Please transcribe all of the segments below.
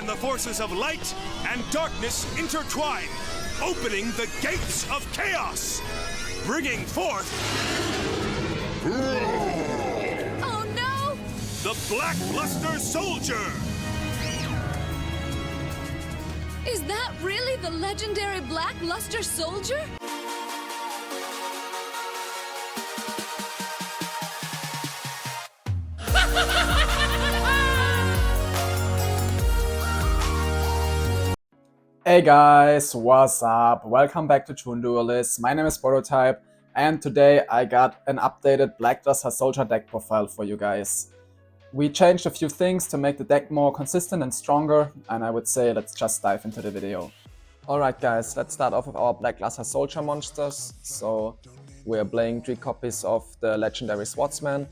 and the forces of light and darkness intertwine, opening the gates of chaos, bringing forth... Oh no! the Black Luster Soldier! Is that really the legendary Black Luster Soldier? Hey guys, what's up? Welcome back to Toon Duelists. My name is Prototype, and today I got an updated Black Luster Soldier deck profile for you guys. We changed a few things to make the deck more consistent and stronger, and I would say let's just dive into the video. Alright guys, let's start off with our Black Luster Soldier Monsters. So we're playing 3 copies of the legendary Swordsman,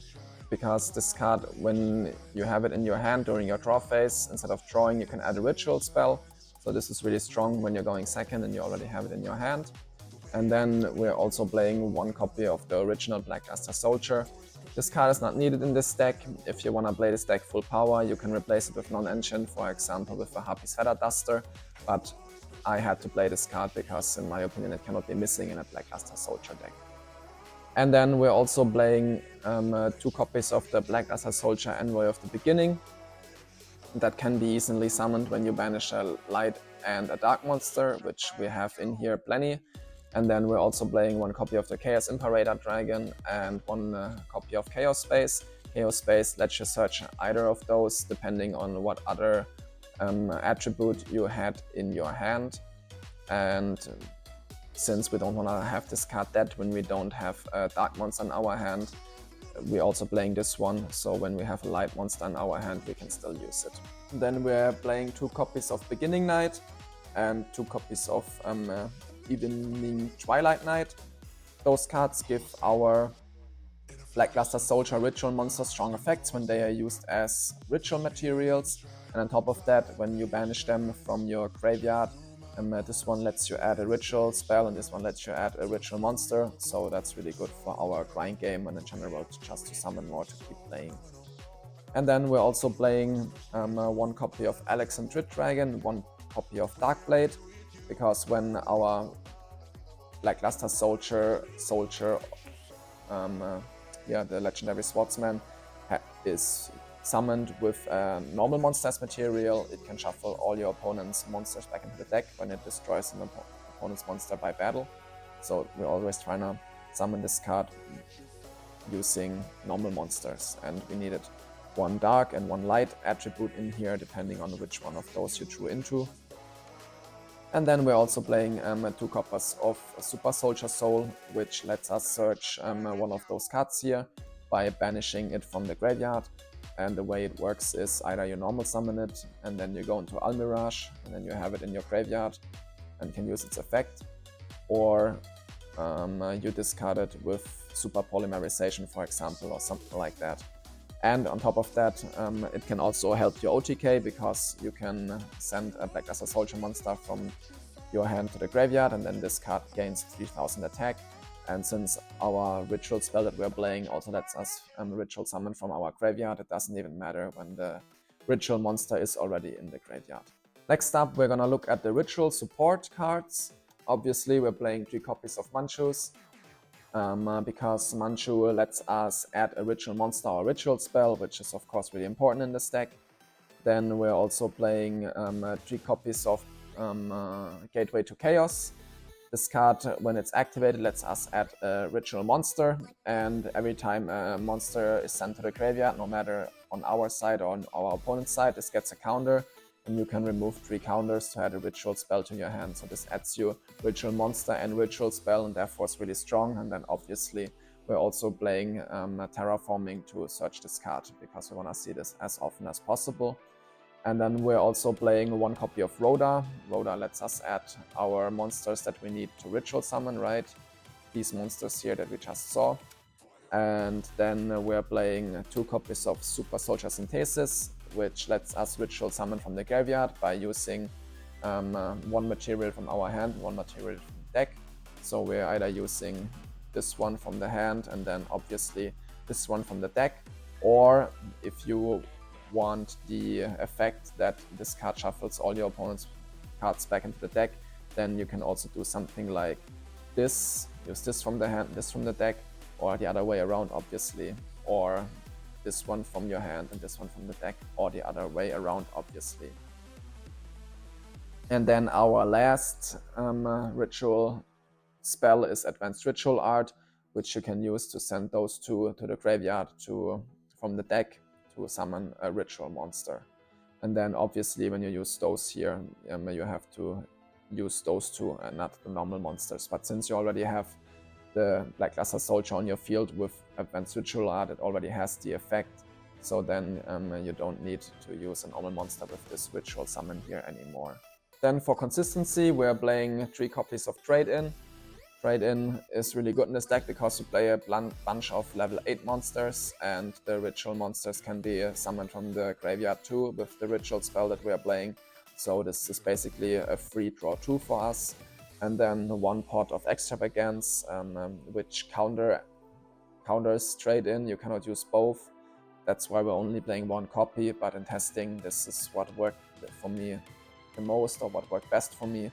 because this card, when you have it in your hand during your draw phase, instead of drawing you can add a ritual spell. So this is really strong when you're going second and you already have it in your hand. And then we're also playing 1 copy of the original Black Luster Soldier. This card is not needed in this deck. If you want to play this deck full power, you can replace it with non-engine, for example with a Harpy's Feather Duster. But I had to play this card because, in my opinion, it cannot be missing in a Black Luster Soldier deck. And then we're also playing 2 copies of the Black Luster Soldier Envoy of the Beginning. That can be easily summoned when you banish a light and a dark monster, which we have in here plenty. And then we're also playing 1 copy of the Chaos Imperator Dragon and 1 copy of Chaos Space. Chaos Space lets you search either of those depending on what other attribute you had in your hand. And since we don't want to have this card dead when we don't have a dark monster in our hand, we're also playing this one, so when we have a light monster in our hand we can still use it. Then we're playing 2 copies of Beginning Night and 2 copies of Evening Twilight Night. Those cards give our Black Luster Soldier ritual monsters strong effects when they are used as ritual materials, and on top of that, when you banish them from your graveyard, this one lets you add a ritual spell and this one lets you add a ritual monster, so that's really good for our grind game and in general just to summon more to keep playing. And then we're also playing 1 copy of Alex and Trid Dragon, 1 copy of Darkblade, because when our Black Luster Soldier, the legendary Swordsman, is summoned with a normal monsters material, it can shuffle all your opponent's monsters back into the deck when it destroys an opponent's monster by battle. So we're always trying to summon this card using normal monsters, and we needed 1 dark and 1 light attribute in here depending on which one of those you drew into. And then we're also playing 2 copies of Super Soldier Soul, which lets us search one of those cards here by banishing it from the graveyard. And the way it works is either you normal summon it and then you go into Almirage and then you have it in your graveyard and can use its effect, or you discard it with Super Polymerization, for example, or something like that. And on top of that, it can also help your OTK, because you can send a Black Luster Soldier monster from your hand to the graveyard and then this card gains 3000 attack. And since our ritual spell that we're playing also lets us ritual summon from our graveyard, it doesn't even matter when the ritual monster is already in the graveyard. Next up, we're gonna look at the ritual support cards. Obviously, we're playing 3 copies of Manchus, because Manchu lets us add a ritual monster or ritual spell, which is of course really important in this deck. Then we're also playing 3 copies of Gateway to Chaos. This card, when it's activated, lets us add a ritual monster, and every time a monster is sent to the graveyard, no matter on our side or on our opponent's side, this gets a counter, and you can remove 3 counters to add a ritual spell to your hand. So this adds you ritual monster and ritual spell, and therefore it's really strong. And then obviously we're also playing terraforming to search this card, because we want to see this as often as possible. And then we're also playing 1 copy of Rhoda. Rhoda lets us add our monsters that we need to ritual summon, right? These monsters here that we just saw. And then we're playing 2 copies of Super Soldier Synthesis, which lets us ritual summon from the graveyard by using 1 material from our hand, 1 material from the deck. So we're either using this one from the hand and then obviously this one from the deck, or if you want the effect that this card shuffles all your opponent's cards back into the deck, then you can also do something like this, use this from the hand, this from the deck, or the other way around obviously, or this one from your hand and this one from the deck, or the other way around obviously. And then our last ritual spell is Advanced Ritual Art, which you can use to send those two to the graveyard from the deck to summon a ritual monster. And then obviously when you use those here, you have to use those two and not the normal monsters. But since you already have the Black Luster Soldier on your field with Advanced Ritual Art, it already has the effect. So then you don't need to use a normal monster with this ritual summon here anymore. Then for consistency, we're playing 3 copies of Trade-In. Trade-In is really good in this deck because you play a bunch of level 8 monsters, and the ritual monsters can be summoned from the graveyard too with the ritual spell that we are playing. So this is basically a free draw 2 for us. And then 1 pot of Extravagance, which counters Trade-In. You cannot use both. That's why we're only playing 1 copy, but in testing this is what worked for me the most, or what worked best for me,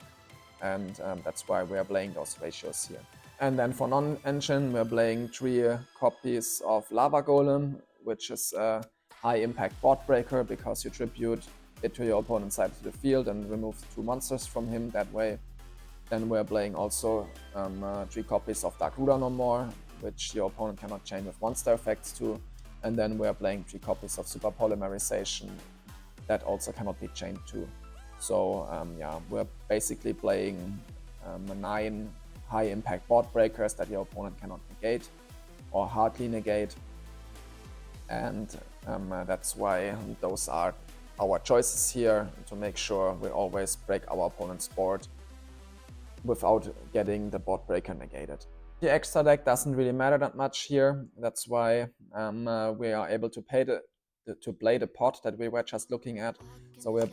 and that's why we are playing those ratios here. And then for non-engine, we're playing 3 copies of Lava Golem, which is a high impact board breaker because you tribute it to your opponent's side of the field and remove 2 monsters from him that way. Then we're playing also 3 copies of Dark Ruler No More, which your opponent cannot chain with monster effects to. And then we're playing 3 copies of Super Polymerization that also cannot be chained to. So yeah, we're basically playing 9 high impact board breakers that your opponent cannot negate or hardly negate, and that's why those are our choices here, to make sure we always break our opponent's board without getting the board breaker negated. The extra deck doesn't really matter that much here. That's why we are able to play the pot that we were just looking at. So we're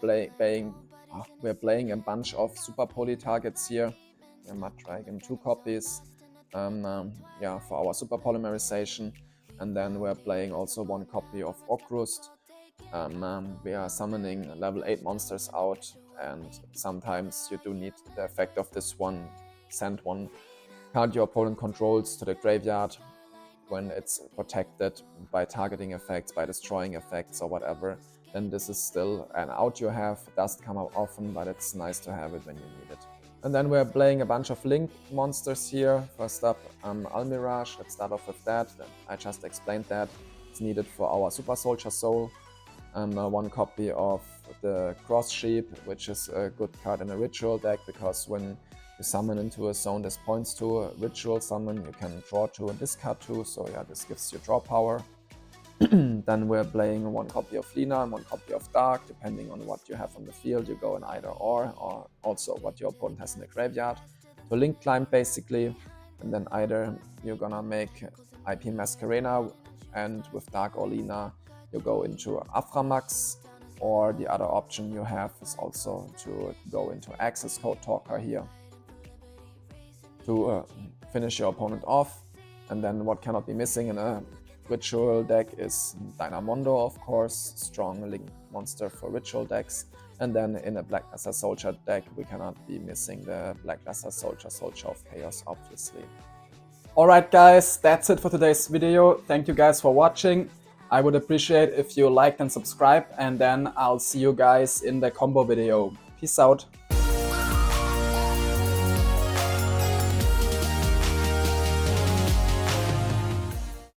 playing a bunch of super poly targets here. Mud Dragon 2 copies yeah, for our super polymerization, and then we're playing also 1 copy of Okrust. We are summoning level 8 monsters out, and sometimes you do need the effect of this one. Send 1 card your opponent controls to the graveyard when it's protected by targeting effects, by destroying effects or whatever. Then this is still an out you have. It doesn't come out often, but it's nice to have it when you need it. And then we're playing a bunch of Link monsters here. First up, Almirage. Let's start off with that. I just explained that. It's needed for our Super Soldier Soul. 1 copy of the Cross Sheep, which is a good card in a ritual deck, because when you summon into a zone this points to a ritual summon, you can draw 2 and discard 2, so yeah, this gives you draw power. Then we're playing 1 copy of Lina and 1 copy of Dark, depending on what you have on the field. You go in either or also what your opponent has in the graveyard. So Link Climb basically, and then either you're gonna make IP Masquerena, and with Dark or Lina you go into Aframax, or the other option you have is also to go into Access Code Talker here to finish your opponent off. And then what cannot be missing in a ritual deck is Dynamondo, of course, strong Link monster for ritual decks. And then in a Black Luster Soldier deck, we cannot be missing the Black Luster Soldier, Soldier of Chaos, obviously. Alright guys, that's it for today's video. Thank you guys for watching. I would appreciate if you liked and subscribe, and then I'll see you guys in the combo video. Peace out.